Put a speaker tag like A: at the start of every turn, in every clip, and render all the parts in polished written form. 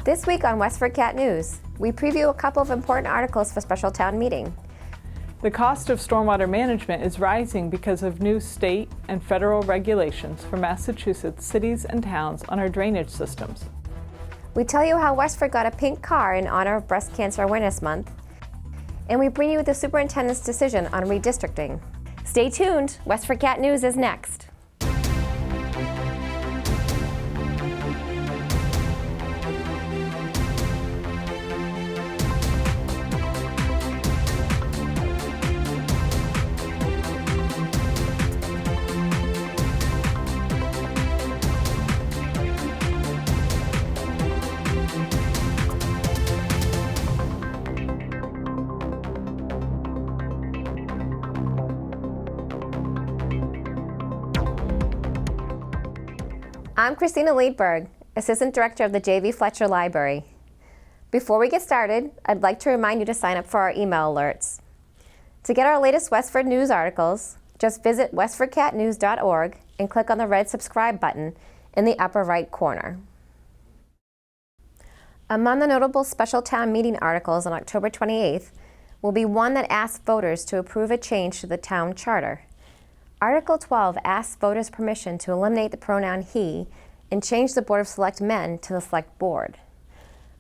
A: This week on WestfordCAT News, we preview a couple of important articles for special town meeting.
B: The cost of stormwater management is rising because of new state and federal regulations for Massachusetts cities and towns on our drainage systems.
A: We tell you how Westford got a pink car in honor of Breast Cancer Awareness Month, and we bring you the superintendent's decision on redistricting. Stay tuned, WestfordCAT News is next. I'm Christina Liedberg, Assistant Director of the J.V. Fletcher Library. Before we get started, I'd like to remind you to sign up for our email alerts. To get our latest Westford news articles, just visit westfordcatnews.org and click on the red subscribe button in the upper right corner. Among the notable special town meeting articles on October 28th will be one that asks voters to approve a change to the town charter. Article 12 asks voters' permission to eliminate the pronoun he and change the Board of Selectmen to the Select Board.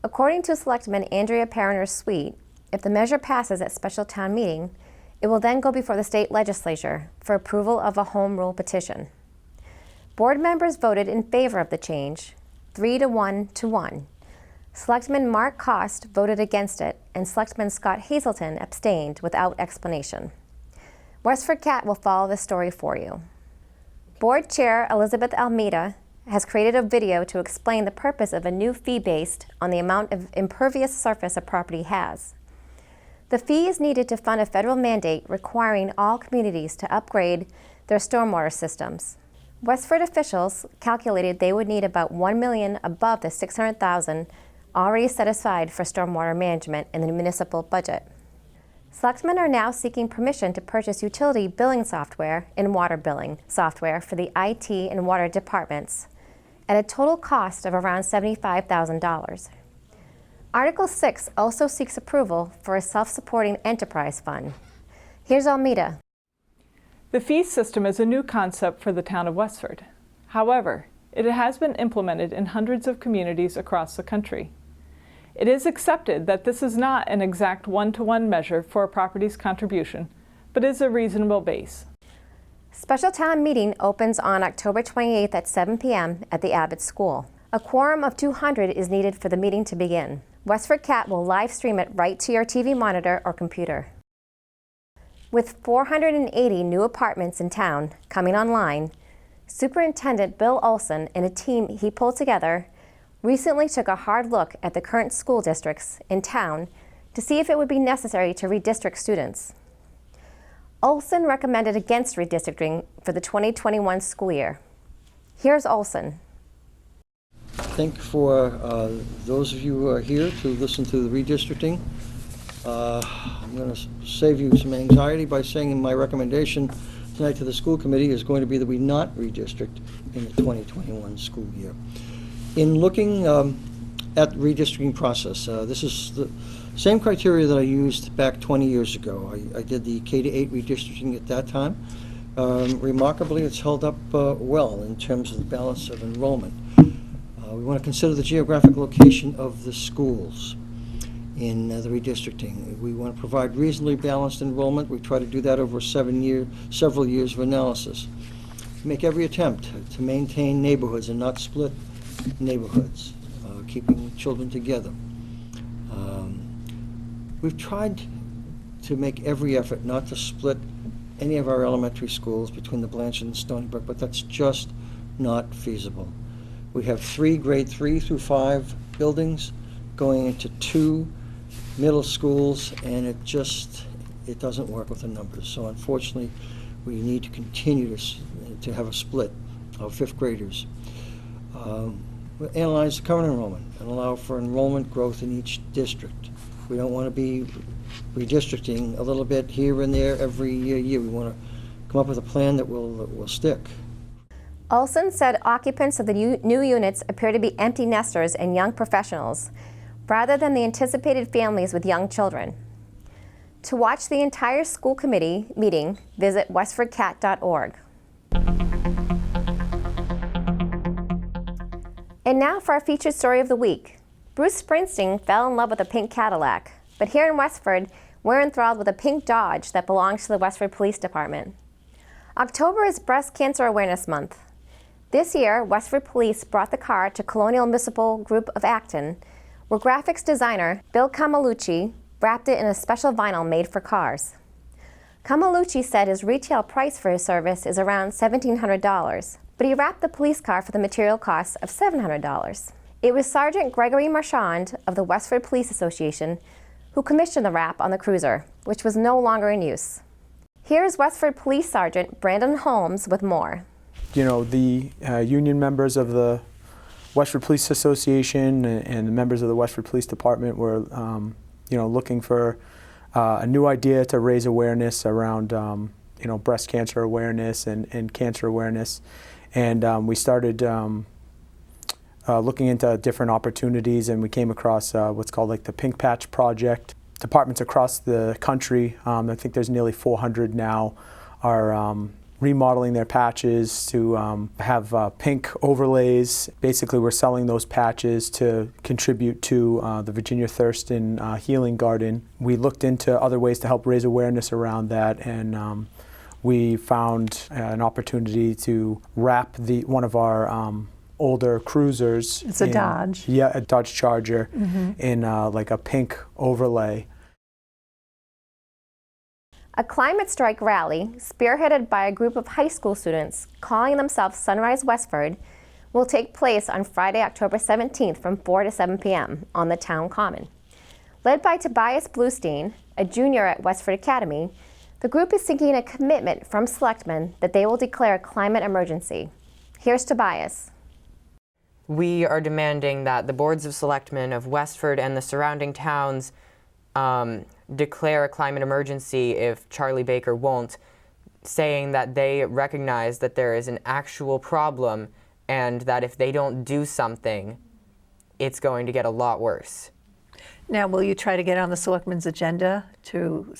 A: According to Selectman Andrea Perriner-Sweet, if the measure passes at special town meeting, it will then go before the state legislature for approval of a home rule petition. Board members voted in favor of the change, 3-1 to 1. Selectman Mark Cost voted against it, and Selectman Scott Hazelton abstained without explanation. WestfordCAT will follow the story for you. Board Chair Elizabeth Almeida has created a video to explain the purpose of a new fee based on the amount of impervious surface a property has. The fee is needed to fund a federal mandate requiring all communities to upgrade their stormwater systems. Westford officials calculated they would need about $1 million above the $600,000 already set aside for stormwater management in the municipal budget. Selectmen are now seeking permission to purchase utility billing software and water billing software for the IT and water departments at a total cost of around $75,000. Article 6 also seeks approval for a self-supporting enterprise fund. Here's Almeida.
B: The fee system is a new concept for the town of Westford. However, it has been implemented in hundreds of communities across the country. It is accepted that this is not an exact one-to-one measure for a property's contribution, but is a reasonable base.
A: Special town meeting opens on October 28th at 7 p.m. at the Abbott School. A quorum of 200 is needed for the meeting to begin. WestfordCAT will live stream it right to your TV monitor or computer. With 480 new apartments in town coming online, Superintendent Bill Olson and a team he pulled together recently took a hard look at the current school districts in town to see if it would be necessary to redistrict students. Olson recommended against redistricting for the 2021 school year. Here's Olson.
C: I think for those of you who are here to listen to the redistricting, I'm going to save you some anxiety by saying my recommendation tonight to the school committee is going to be that we not redistrict in the 2021 school year. In looking at the redistricting process, this is the same criteria that I used back 20 years ago. I did the K-8 redistricting at that time. Remarkably, it's held up well in terms of the balance of enrollment. We want to consider the geographic location of the schools in the redistricting. We want to provide reasonably balanced enrollment. We try to do that over several years of analysis. Make every attempt to maintain neighborhoods and not split neighborhoods, keeping children together. We've tried to make every effort not to split any of our elementary schools between the Blanchard and Stony Brook, but that's just not feasible. We have 3 grade 3 through 5 buildings going into 2 middle schools, and it doesn't work with the numbers. So unfortunately, we need to continue to have a split of 5th graders. We'll analyze the current enrollment and allow for enrollment growth in each district. We don't want to be redistricting a little bit here and there every year. We want to come up with a plan that will stick.
A: Olson said occupants of the new units appear to be empty nesters and young professionals, rather than the anticipated families with young children. To watch the entire school committee meeting, visit WestfordCAT.org. And now for our featured story of the week. Bruce Springsteen fell in love with a pink Cadillac, but here in Westford, we're enthralled with a pink Dodge that belongs to the Westford Police Department. October is Breast Cancer Awareness Month. This year, Westford Police brought the car to Colonial Municipal Group of Acton, where graphics designer Bill Camalucci wrapped it in a special vinyl made for cars. Camalucci said his retail price for his service is around $1,700, but he wrapped the police car for the material cost of $700. It was Sergeant Gregory Marchand of the Westford Police Association who commissioned the wrap on the cruiser, which was no longer in use. Here's Westford Police Sergeant Brandon Holmes with more.
D: You know, the union members of the Westford Police Association and the members of the Westford Police Department were, you know, looking for a new idea to raise awareness around, you know, breast cancer awareness and cancer awareness. And we started looking into different opportunities, and we came across what's called like the Pink Patch Project. Departments across the country, I think there's nearly 400 now, are remodeling their patches to have pink overlays. Basically, we're selling those patches to contribute to the Virginia Thurston Healing Garden. We looked into other ways to help raise awareness around that, and we found an opportunity to wrap one of our older cruisers.
E: It's a Dodge.
D: Yeah, a Dodge Charger in like a pink overlay.
A: A climate strike rally, spearheaded by a group of high school students calling themselves Sunrise Westford, will take place on Friday, October 17th from 4 to 7 p.m. on the town common. Led by Tobias Bluestein, a junior at Westford Academy, the group is seeking a commitment from selectmen that they will declare a climate emergency. Here's Tobias.
F: We are demanding that the boards of selectmen of Westford and the surrounding towns declare a climate emergency if Charlie Baker won't, saying that they recognize that there is an actual problem and that if they don't do something, it's going to get a lot worse.
E: Now, will you try to get on the selectmen's agenda to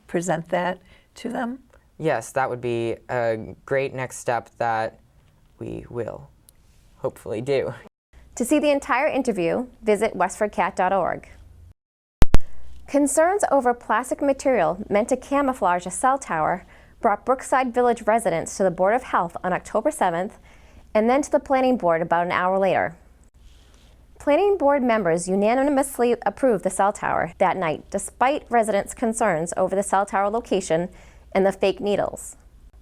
E: present that to them?
F: Yes, that would be a great next step that we will hopefully do.
A: To see the entire interview, visit WestfordCAT.org. Concerns over plastic material meant to camouflage a cell tower brought Brookside Village residents to the Board of Health on October 7th and then to the Planning Board about an hour later. Planning Board members unanimously approved the cell tower that night, despite residents' concerns over the cell tower location and the fake needles.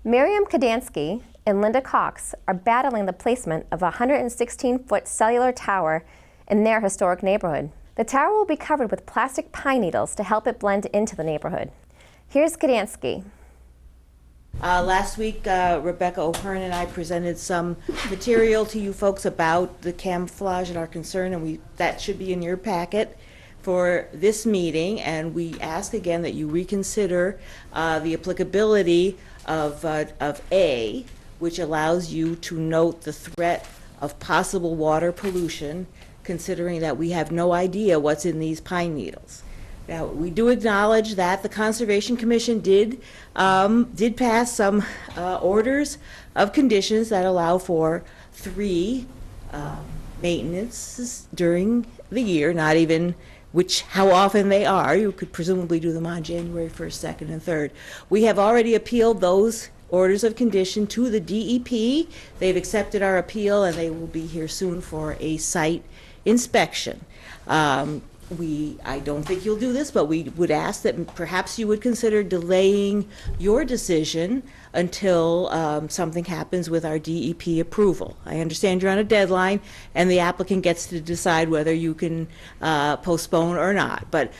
A: Miriam Kadansky and Linda Cox are battling the placement of a 116-foot cellular tower in their historic neighborhood. The tower will be covered with plastic pine needles to help it blend into the neighborhood. Here's Kadansky.
G: Last week, Rebecca O'Hearn and I presented some material to you folks about the camouflage and our concern, and that should be in your packet for this meeting. And we ask again that you reconsider the applicability of A, which allows you to note the threat of possible water pollution, considering that we have no idea what's in these pine needles. Now, we do acknowledge that the Conservation Commission did pass some orders of conditions that allow for 3 maintenances during the year, not even how often they are. You could presumably do them on January 1st, 2nd, and 3rd. We have already appealed those orders of condition to the DEP. They've accepted our appeal, and they will be here soon for a site inspection. I don't think you'll do this, but we would ask that perhaps you would consider delaying your decision until something happens with our DEP approval. I understand you're on a deadline, and the applicant gets to decide whether you can postpone or not. But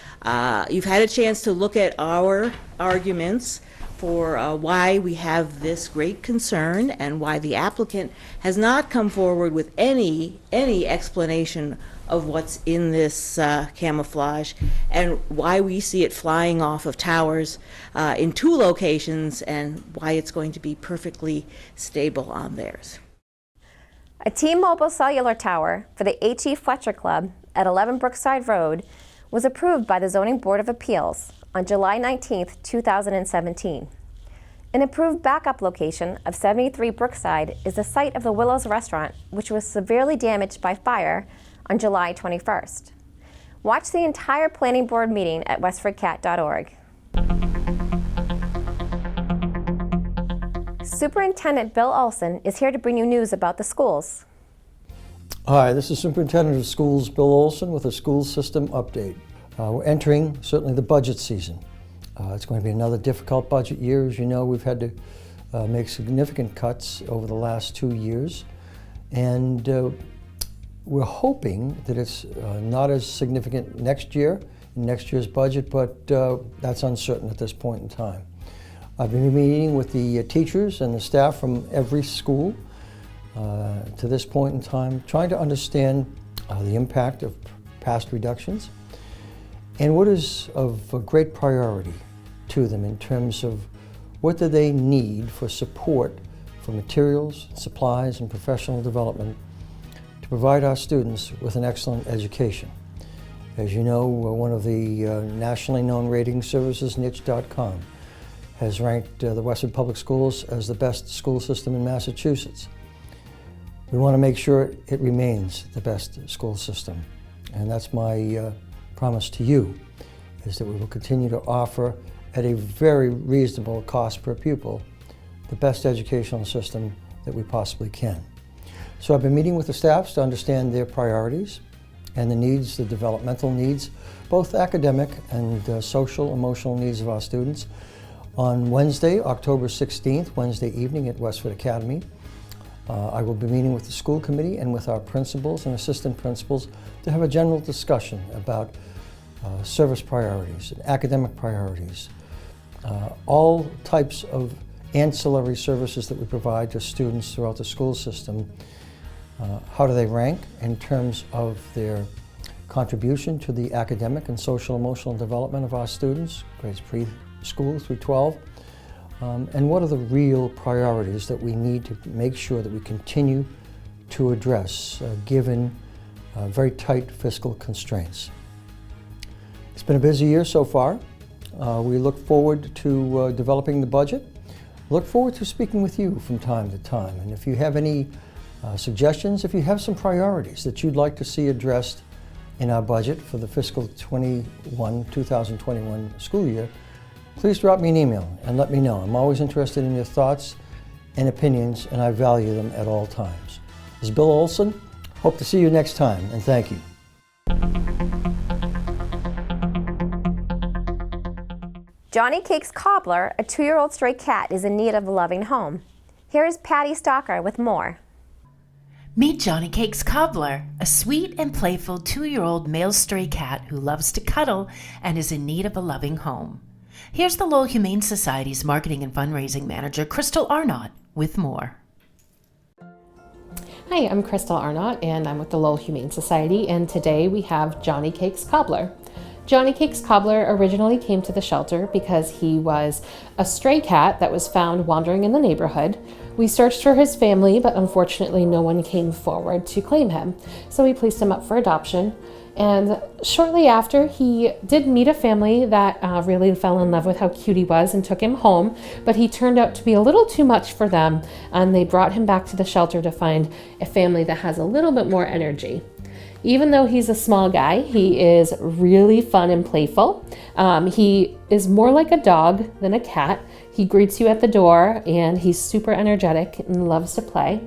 G: you've had a chance to look at our arguments for why we have this great concern and why the applicant has not come forward with any explanation of what's in this camouflage and why we see it flying off of towers in 2 locations and why it's going to be perfectly stable on theirs.
A: A T-Mobile cellular tower for the H.E. Fletcher Club at 11 Brookside Road was approved by the Zoning Board of Appeals on July 19, 2017. An approved backup location of 73 Brookside is the site of the Willows restaurant, which was severely damaged by fire on July 21st. Watch the entire planning board meeting at westfordcat.org. Superintendent Bill Olson is here to bring you news about the schools.
C: Hi, this is Superintendent of Schools Bill Olson with a school system update. We're entering certainly the budget season. It's going to be another difficult budget year. As you know, we've had to make significant cuts over the last 2 years, and we're hoping that it's not as significant next year, in next year's budget, but that's uncertain at this point in time. I've been meeting with the teachers and the staff from every school to this point in time, trying to understand the impact of past reductions and what is of a great priority to them in terms of what do they need for support for materials, supplies, and professional development to provide our students with an excellent education. As you know, one of the nationally known rating services, niche.com, has ranked the Westford Public Schools as the best school system in Massachusetts. We want to make sure it remains the best school system, and that's my promise to you, is that we will continue to offer at a very reasonable cost per pupil the best educational system that we possibly can. So I've been meeting with the staffs to understand their priorities and the needs, the developmental needs, both academic and social, emotional needs of our students. On Wednesday, October 16th, Wednesday evening at Westford Academy, I will be meeting with the school committee and with our principals and assistant principals to have a general discussion about service priorities and academic priorities, all types of ancillary services that we provide to students throughout the school system. How do they rank in terms of their contribution to the academic and social emotional development of our students, grades preschool through 12, and what are the real priorities that we need to make sure that we continue to address given very tight fiscal constraints. It's been a busy year so far. We look forward to developing the budget. Look forward to speaking with you from time to time. And if you have any suggestions, if you have some priorities that you'd like to see addressed in our budget for the fiscal 2021 school year, please drop me an email and let me know. I'm always interested in your thoughts and opinions, and I value them at all times. This is Bill Olson. Hope to see you next time, and thank you.
A: Johnny Cake's Cobbler, a 2-year-old stray cat, is in need of a loving home. Here is Patty Stalker with more.
H: Meet Johnny Cake's Cobbler, a sweet and playful 2-year-old male stray cat who loves to cuddle and is in need of a loving home. Here's the Lowell Humane Society's Marketing and Fundraising Manager, Crystal Arnott, with more.
I: Hi, I'm Crystal Arnott, and I'm with the Lowell Humane Society, and today we have Johnny Cake's Cobbler. Johnny Cake's Cobbler originally came to the shelter because he was a stray cat that was found wandering in the neighborhood. We searched for his family, but unfortunately no one came forward to claim him. So we placed him up for adoption. And shortly after, he did meet a family that really fell in love with how cute he was and took him home, but he turned out to be a little too much for them, and they brought him back to the shelter to find a family that has a little bit more energy. Even though he's a small guy, he is really fun and playful. He is more like a dog than a cat. He greets you at the door, and he's super energetic and loves to play.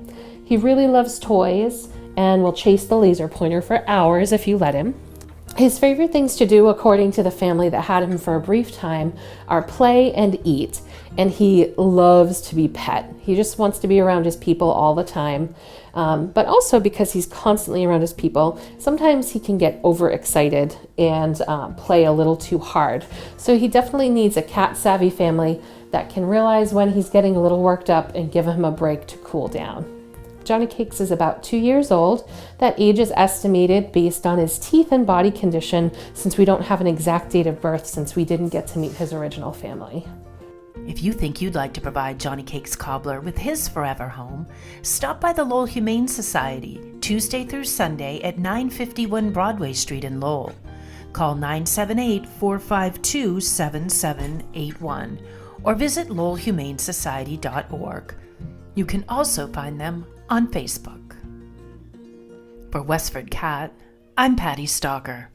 I: He really loves toys and will chase the laser pointer for hours if you let him. His favorite things to do, according to the family that had him for a brief time, are play and eat, and he loves to be pet. He just wants to be around his people all the time, but also because he's constantly around his people, sometimes he can get overexcited and play a little too hard. So he definitely needs a cat-savvy family that can realize when he's getting a little worked up and give him a break to cool down. Johnny Cakes is about 2 years old. That age is estimated based on his teeth and body condition, since we don't have an exact date of birth since we didn't get to meet his original family.
H: If you think you'd like to provide Johnny Cakes Cobbler with his forever home, stop by the Lowell Humane Society Tuesday through Sunday at 951 Broadway Street in Lowell. Call 978-452-7781 or visit lowellhumanesociety.org. You can also find them on Facebook. For WestfordCAT, I'm Patty Stalker.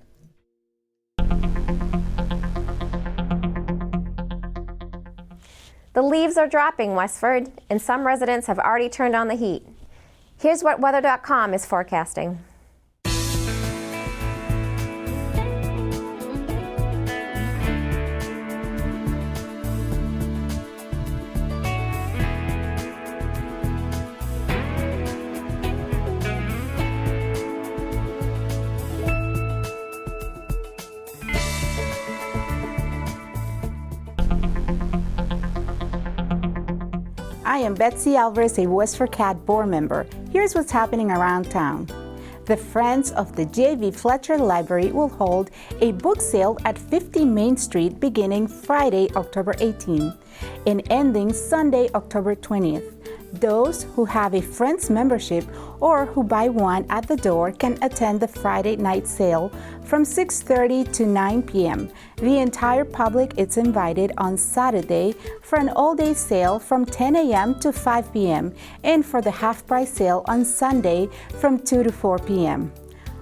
A: The leaves are dropping, Westford, and some residents have already turned on the heat. Here's what weather.com is forecasting.
J: I am Betsy Alvarez, a WestfordCAT board member. Here's what's happening around town. The Friends of the J.V. Fletcher Library will hold a book sale at 50 Main Street beginning Friday, October 18th and ending Sunday, October 20th. Those who have a Friends membership or who buy one at the door can attend the Friday night sale from 6:30 to 9 p.m. The entire public is invited on Saturday for an all-day sale from 10 a.m. to 5 p.m. and for the half-price sale on Sunday from 2 to 4 p.m.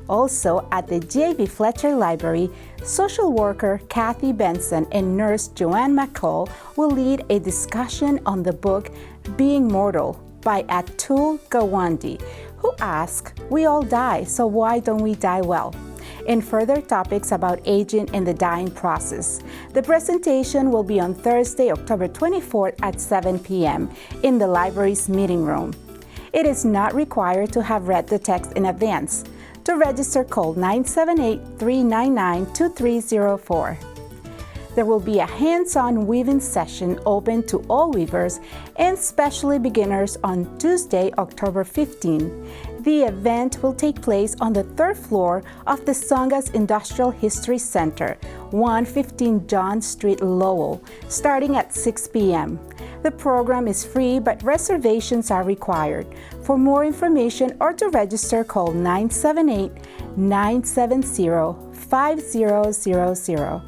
J: Also, at the J.V. Fletcher Library, social worker Kathy Benson and nurse Joanne McCall will lead a discussion on the book Being Mortal by Atul Gawande, who asks, "We all die, so why don't we die well?" and further topics about aging and the dying process. The presentation will be on Thursday, October 24th at 7 p.m. in the library's meeting room. It is not required to have read the text in advance. To register, call 978-399-2304. There will be a hands-on weaving session open to all weavers and especially beginners on Tuesday, October 15. The event will take place on the third floor of the Songas Industrial History Center, 115 John Street, Lowell, starting at 6 p.m. The program is free, but reservations are required. For more information or to register, call 978-970-5000.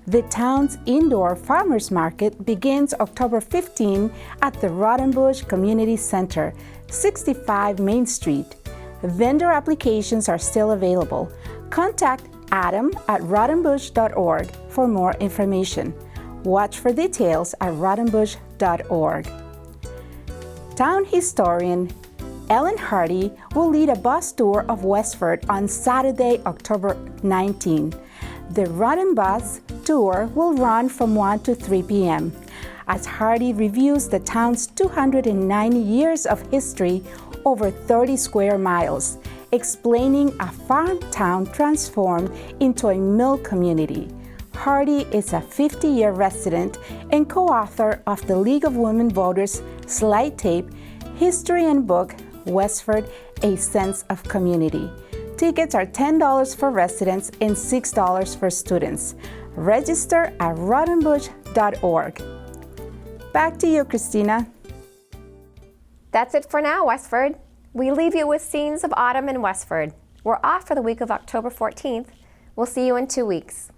J: The town's indoor farmers market begins October 15 at the Rodenbush Community Center, 65 Main Street. Vendor applications are still available. Contact Adam at rodenbush.org for more information. Watch for details at rodenbush.org. Town historian Ellen Hardy will lead a bus tour of Westford on Saturday, October 19. The Roden Bus tour will run from 1 to 3 p.m. as Hardy reviews the town's 290 years of history over 30 square miles, explaining a farm town transformed into a mill community. Hardy is a 50-year resident and co-author of the League of Women Voters slide tape, history and book, Westford, A Sense of Community. Tickets are $10 for residents and $6 for students. Register at rodenbush.org. Back to you, Christina.
A: That's it for now, Westford. We leave you with scenes of autumn in Westford. We're off for the week of October 14th. We'll see you in 2 weeks.